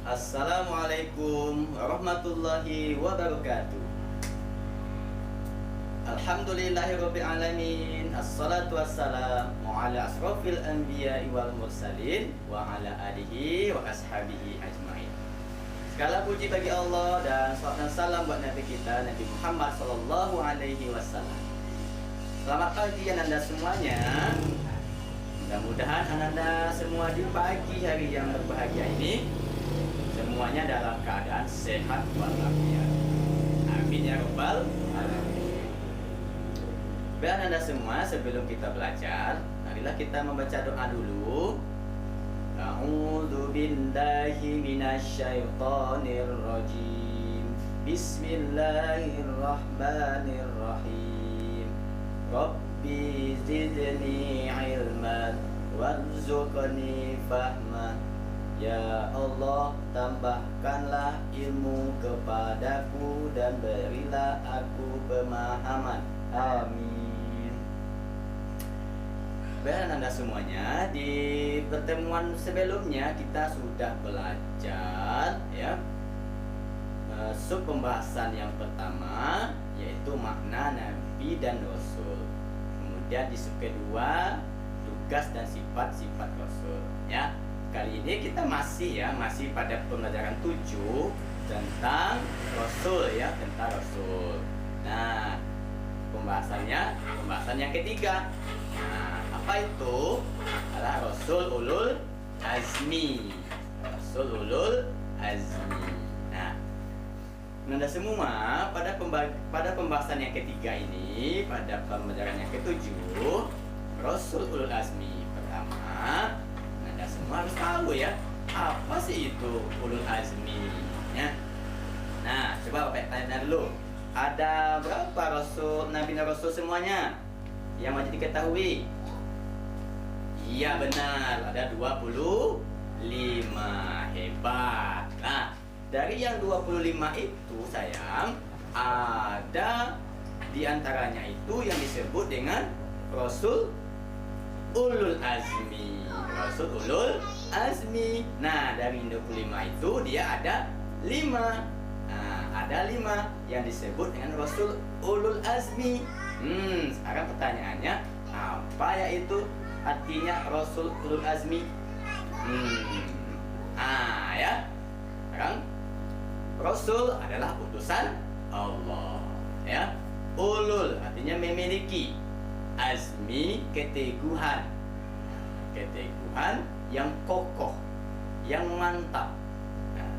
Assalamualaikum warahmatullahi wabarakatuh. Alhamdulillahirabbil alamin. Assalatu wassalamu ala asrofil anbiya'i wal mursalin wa ala alihi wa ashabihi ajmain. Segala puji bagi Allah dan salawat dan salam buat Nabi kita Nabi Muhammad sallallahu alaihi wasallam. Selamat pagi Ananda semuanya. Mudah-mudahan Ananda semua di pagi hari yang berbahagia ini semuanya dalam keadaan sehat walafiat. Amin ya rabbal alamin. Baik Ananda semua, sebelum kita belajar, marilah kita membaca doa dulu. A'udzu billahi minasyaitonir rajim. Bismillahirrahmanirrahim. Rabbi zidni ilman warzuqni fahman. Ya Allah, tambahkanlah ilmu kepadaku dan berilah aku pemahaman. Amin. Baik Anda semuanya, di pertemuan sebelumnya kita sudah belajar ya sub pembahasan yang pertama yaitu makna Nabi dan Rasul. Kemudian di sub kedua tugas dan sifat-sifat Rasul ya. Kali ini kita masih pada pembelajaran 7 tentang Rasul ya, tentang Rasul. Nah, pembahasan yang ketiga. Nah, apa itu? Adalah Rasul Ulul Azmi. Rasul Ulul Azmi. Nah, Anda semua pada pembahasan yang ketiga ini, pada pembelajaran yang ketujuh, Rasul Ulul Azmi pertama, Anda semua harus tahu ya, apa sih itu Ulul Azmi ya. Nah, coba Bapak tanya dulu, ada berapa Rasul, Nabi dan Rasul semuanya yang wajib diketahui? Iya benar, ada 25. Hebat. Nah, dari yang 25 itu sayang, ada diantaranya itu yang disebut dengan Rasul Ulul Azmi. Rasul Ulul Azmi. Nah, dari 25 itu dia ada 5. Nah, ada 5 yang disebut dengan Rasul Ulul Azmi. Sekarang pertanyaannya, apa yaitu artinya Rasul Ulul Azmi? Ya. Sekarang Rasul adalah utusan Allah ya. Ulul artinya memiliki, azmi keteguhan. Keteguhan yang kokoh, yang mantap. Nah,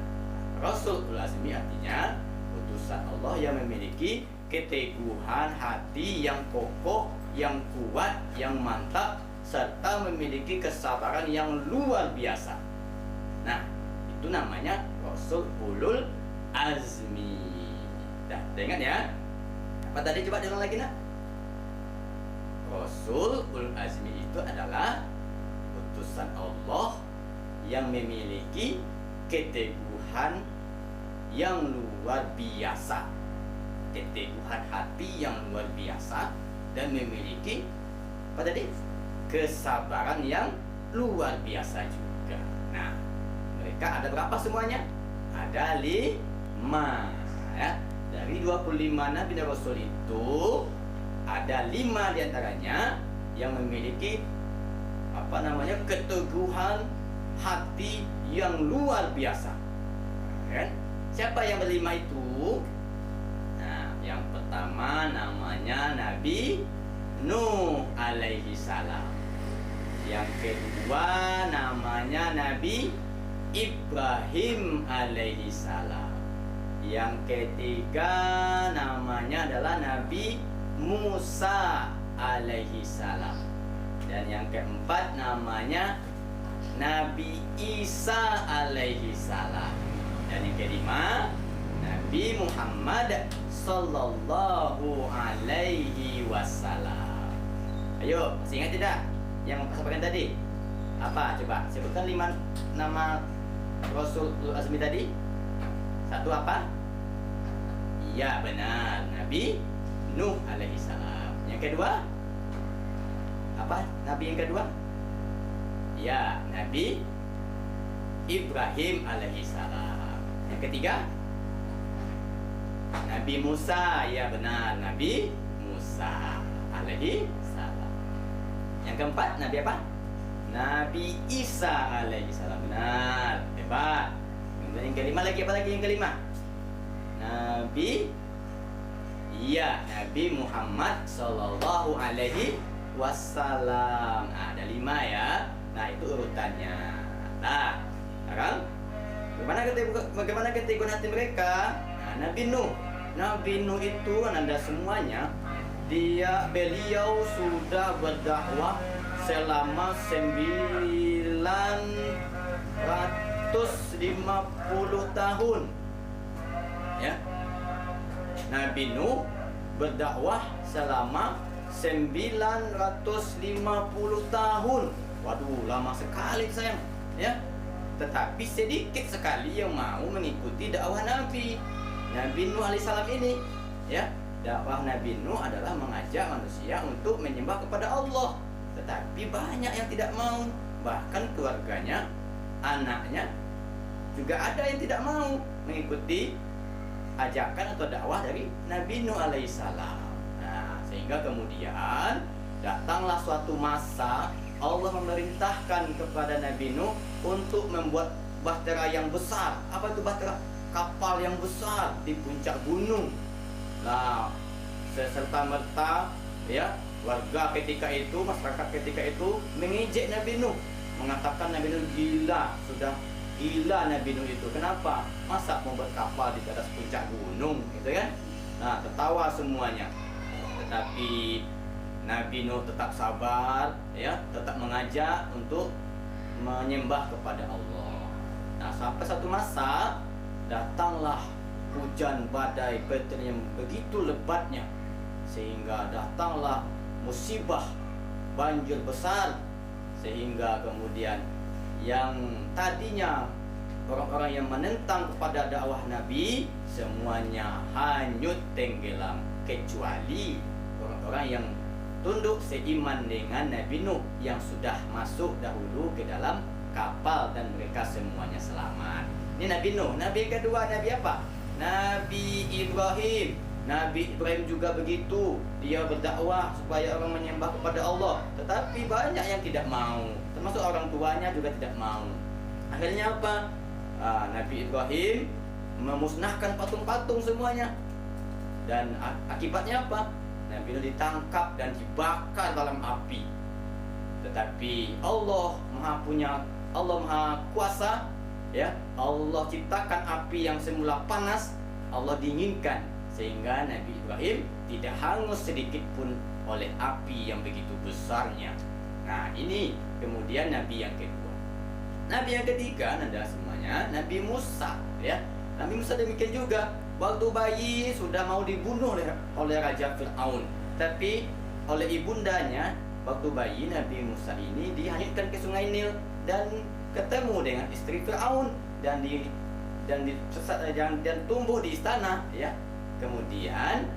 Rasul Ulul Azmi artinya utusan Allah yang memiliki keteguhan hati yang kokoh, yang kuat, yang mantap, serta memiliki kesabaran yang luar biasa. Nah, itu namanya Rasul Ulul Azmi. Dah ingat ya? Apa tadi, coba diulang lagi nak? Rasul Ulul Azmi itu adalah utusan Allah yang memiliki keteguhan yang luar biasa, keteguhan hati yang luar biasa, dan memiliki apa tadi? Kesabaran yang luar biasa juga. Nah, mereka ada berapa semuanya? Ada 5 ya. Dari 25 Nabi dan Rasul itu ada 5 diantaranya yang memiliki keteguhan hati yang luar biasa. Kan? Siapa yang berlima itu? Nah, yang pertama namanya Nabi Nuh alaihi salam. Yang kedua namanya Nabi Ibrahim alaihi salam. Yang ketiga namanya adalah Nabi Musa alaihi salam. Dan yang keempat namanya Nabi Isa alaihi salam. Dan yang kelima Nabi Muhammad sallallahu alaihi wasallam. Ayo, masih ingat tidak yang sampaikan tadi? Apa? Coba sebutkan 5 nama Rasul Ulul Azmi tadi. Satu apa? Iya benar, Nabi Nuh alaihi salam. Yang kedua apa? Nabi yang kedua? Ya, Nabi Ibrahim alaihissalam. Yang ketiga, Nabi Musa. Ya benar, Nabi Musa alaihissalam. Yang keempat, Nabi apa? Nabi Isa alaihissalam. Benar, hebat. Kemudian yang kelima lagi, apa lagi yang kelima? Nabi Muhammad Sallallahu Alaihi Wasallam. Nah, ada 5 ya. Nah, itu urutannya. Nah, sekarang bagaimana ketika hati mereka? Nah, Nabi Nuh itu Anda semuanya, beliau sudah berdakwah selama 950 tahun. Ya. Nabi Nuh berdakwah selama 950 tahun. Waduh, lama sekali sayang, ya. Tetapi sedikit sekali yang mau mengikuti dakwah Nabi Nuh alaihissalam ini, ya. Dakwah Nabi Nuh adalah mengajak manusia untuk menyembah kepada Allah. Tetapi banyak yang tidak mau, bahkan keluarganya, anaknya juga ada yang tidak mau mengikuti ajakan atau dakwah dari Nabi Nuh alaihissalam. Nah, sehingga kemudian datanglah suatu masa Allah memerintahkan kepada Nabi Nuh untuk membuat bahtera yang besar. Apa itu bahtera? Kapal yang besar di puncak gunung. Nah, serta-merta ya warga ketika itu, masyarakat ketika itu mengejek Nabi Nuh, mengatakan Nabi Nuh gila, sudah gila Nabi Nuh itu. Kenapa? Masa mau berkapal di atas puncak gunung, gitu kan? Nah, tertawa semuanya. Tetapi Nabi Nuh tetap sabar, ya, tetap mengajak untuk menyembah kepada Allah. Nah, sampai satu masa datanglah hujan badai petir yang begitu lebatnya, sehingga datanglah musibah banjir besar, sehingga kemudian yang tadinya orang-orang yang menentang kepada dakwah Nabi semuanya hanyut tenggelam, kecuali orang-orang yang tunduk seiman dengan Nabi Nuh yang sudah masuk dahulu ke dalam kapal dan mereka semuanya selamat. Ini Nabi Nuh. Nabi kedua, Nabi apa? Nabi Ibrahim. Nabi Ibrahim juga begitu. Dia berdakwah supaya orang menyembah kepada Allah, tetapi banyak yang tidak mau, termasuk orang tuanya juga tidak mau. Akhirnya apa? Nabi Ibrahim memusnahkan patung-patung semuanya. Dan akibatnya apa? Nabi Nuh ditangkap dan dibakar dalam api. Tetapi Allah Maha Kuasa, ya. Allah ciptakan api yang semula panas, Allah dinginkan sehingga Nabi Ibrahim tidak hangus sedikit pun oleh api yang begitu besarnya. Nah, ini kemudian Nabi yang kedua. Nabi yang ketiga adalah semuanya Nabi Musa, ya. Nabi Musa demikian juga. Waktu bayi sudah mau dibunuh oleh Raja Fir'aun, tapi oleh ibundanya, waktu bayi Nabi Musa ini dihanyutkan ke Sungai Nil dan ketemu dengan istri Fir'aun dan tumbuh di istana, ya. Kemudian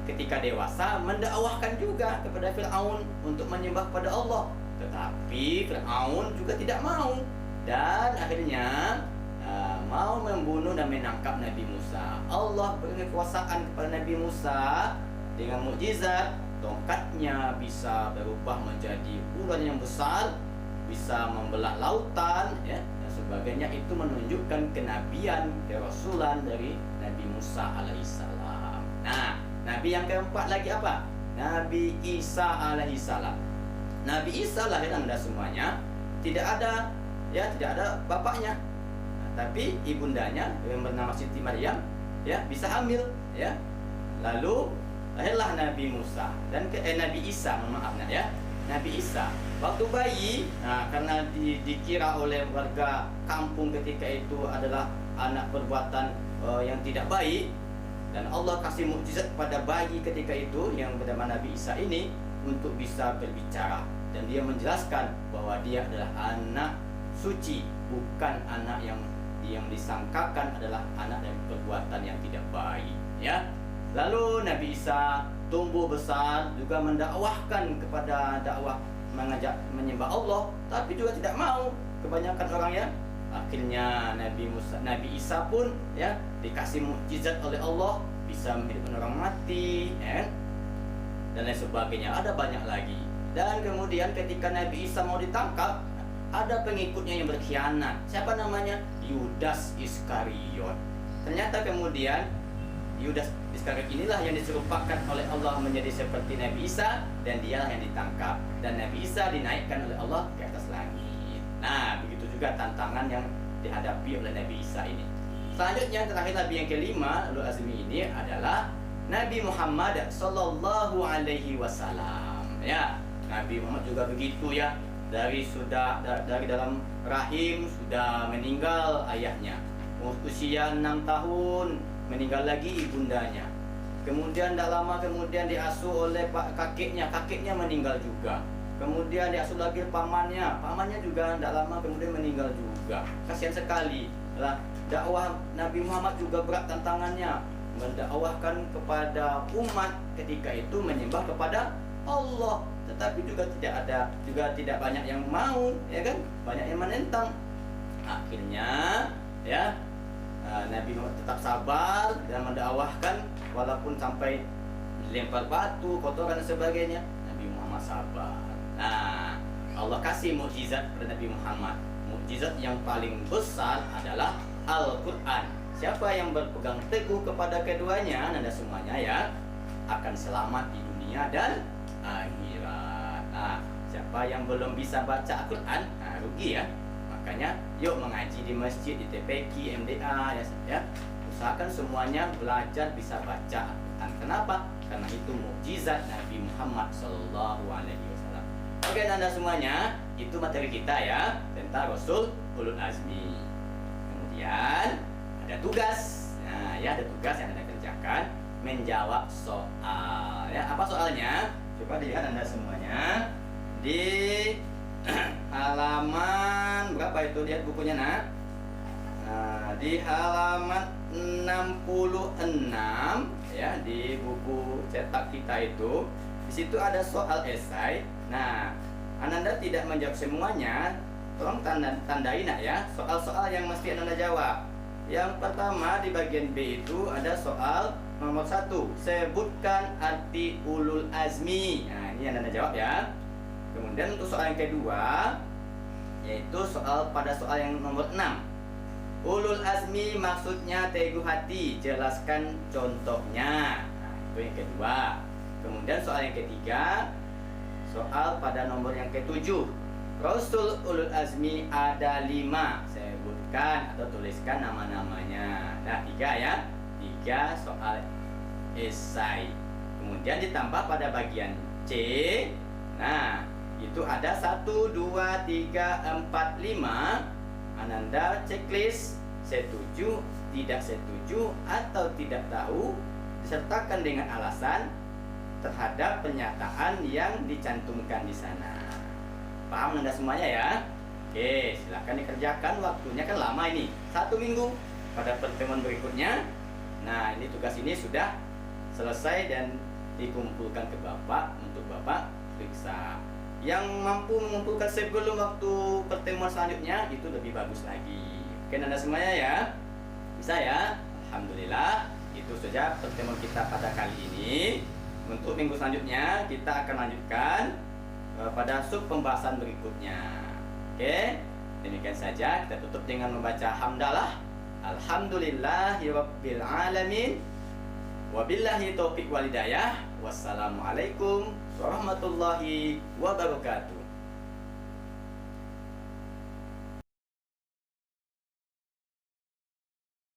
ketika dewasa mendakwahkan juga kepada Fir'aun untuk menyembah kepada Allah, tetapi Fir'aun juga tidak mau dan akhirnya mau membunuh dan menangkap Nabi Musa. Allah beri kekuasaan kepada Nabi Musa dengan mukjizat, tongkatnya bisa berubah menjadi ular yang besar, bisa membelah lautan, ya, dan sebagainya. Itu menunjukkan kenabian, kerasulan dari Nabi Musa alaihissalam. Nah, Nabi yang keempat lagi apa? Nabi Isa alaihissalam. Nabi Isa lahir Anda semuanya tidak ada bapaknya, tapi ibundanya yang bernama Siti Maryam, ya, bisa hamil, ya. Lalu lahirlah Nabi Musa dan Nabi Isa, ya. Nabi Isa waktu bayi, karena dikira oleh warga kampung ketika itu adalah anak perbuatan yang tidak baik, dan Allah kasih mukjizat kepada bayi ketika itu yang bernama Nabi Isa ini untuk bisa berbicara, dan dia menjelaskan bahwa dia adalah anak suci, bukan anak yang disangkakan adalah anak dari perbuatan yang tidak baik, ya. Lalu Nabi Isa tumbuh besar juga mendakwahkan kepada dakwah mengajak menyembah Allah, tapi juga tidak mau. Kebanyakan orang ya Akhirnya Nabi Isa pun ya dikasih mukjizat oleh Allah, bisa menghidupkan orang mati, ya kan? Dan lain sebagainya. Ada banyak lagi. Dan kemudian ketika Nabi Isa mau ditangkap, ada pengikutnya yang berkhianat. Siapa namanya? Yudas Iskariot. Ternyata kemudian Yudas Iskariot inilah yang diserupakan oleh Allah menjadi seperti Nabi Isa, dan dialah yang ditangkap. Dan Nabi Isa dinaikkan oleh Allah ke atas langit. Nah, begitu juga tantangan yang dihadapi oleh Nabi Isa ini. Selanjutnya, terakhir Nabi yang kelima, ulul azmi ini adalah Nabi Muhammad Sallallahu Alaihi Wasallam. Ya, Nabi Muhammad juga begitu ya. Dari dalam rahim sudah meninggal ayahnya. Usia 6 tahun meninggal lagi ibundanya. Kemudian tak lama kemudian diasuh oleh kakeknya meninggal juga. Kemudian diasuh lagi pamannya juga tak lama kemudian meninggal juga. Kasihan sekali. Lah, dakwah Nabi Muhammad juga berat tantangannya, mendakwahkan kepada umat ketika itu menyembah kepada Allah, tetapi juga tidak banyak yang mau, ya kan? Banyak yang menentang. Akhirnya ya Nabi Muhammad tetap sabar dan mendakwahkan walaupun sampai dilempar batu, kotoran dan sebagainya. Nabi Muhammad sabar. Nah, Allah kasih mukjizat kepada Nabi Muhammad. Mukjizat yang paling besar adalah Al-Quran. Siapa yang berpegang teguh kepada keduanya, Anda semuanya ya, akan selamat di dunia dan akhirat. Nah, siapa yang belum bisa baca Al-Quran, rugi ya. Makanya yuk mengaji di masjid, di TPQ, MDA ya. Usahakan semuanya belajar bisa baca Al-Quran. Kenapa? Karena itu mukjizat Nabi Muhammad Sallallahu Alaihi Wasallam. Oke, Anda semuanya, itu materi kita ya tentang Rasul Ulul Azmi. Kemudian ada tugas. Nah, ya ada tugas yang Anda kerjakan, menjawab soal. Ya, apa soalnya? Coba dilihat Anda semuanya di halaman berapa itu, lihat bukunya nak. Nah, di halaman 66 ya, di buku cetak kita itu, di situ ada soal esai. Nah, Ananda tidak menjawab semuanya, tolong tandai nak ya, soal-soal yang mesti Ananda jawab. Yang pertama di bagian B itu ada soal nomor 1, sebutkan arti ulul azmi. Nah, ini Ananda jawab ya. Kemudian untuk soal yang kedua, yaitu pada soal yang nomor 6, ulul azmi maksudnya teguh hati, jelaskan contohnya. Nah, itu yang kedua. Kemudian soal yang ketiga, soal pada nomor yang ke-7, Rasul ulul azmi ada 5, sebutkan atau tuliskan nama-namanya. Nah, 3 ya, 3 soal esai. Kemudian ditambah pada bagian C. Nah, itu ada 1, 2, 3, 4, 5. Ananda checklist, setuju, tidak setuju, atau tidak tahu, disertakan dengan alasan terhadap pernyataan yang dicantumkan di sana. Paham Anda semuanya ya? Oke, silahkan dikerjakan. Waktunya kan lama ini, 1 minggu. Pada pertemuan berikutnya, nah ini tugas ini sudah selesai dan dikumpulkan ke Bapak untuk Bapak periksa. Yang mampu mengumpulkan sebelum waktu pertemuan selanjutnya itu lebih bagus lagi. Oke Anda semuanya ya? Bisa ya? Alhamdulillah. Itu saja pertemuan kita pada kali ini. Untuk minggu selanjutnya kita akan lanjutkan pada sub pembahasan berikutnya. Oke, demikian saja. Kita tutup dengan membaca hamdalah. Alhamdulillahirabbil alamin. Wabillahi taufiq walhidayah. Wassalamualaikum warahmatullahi wabarakatuh.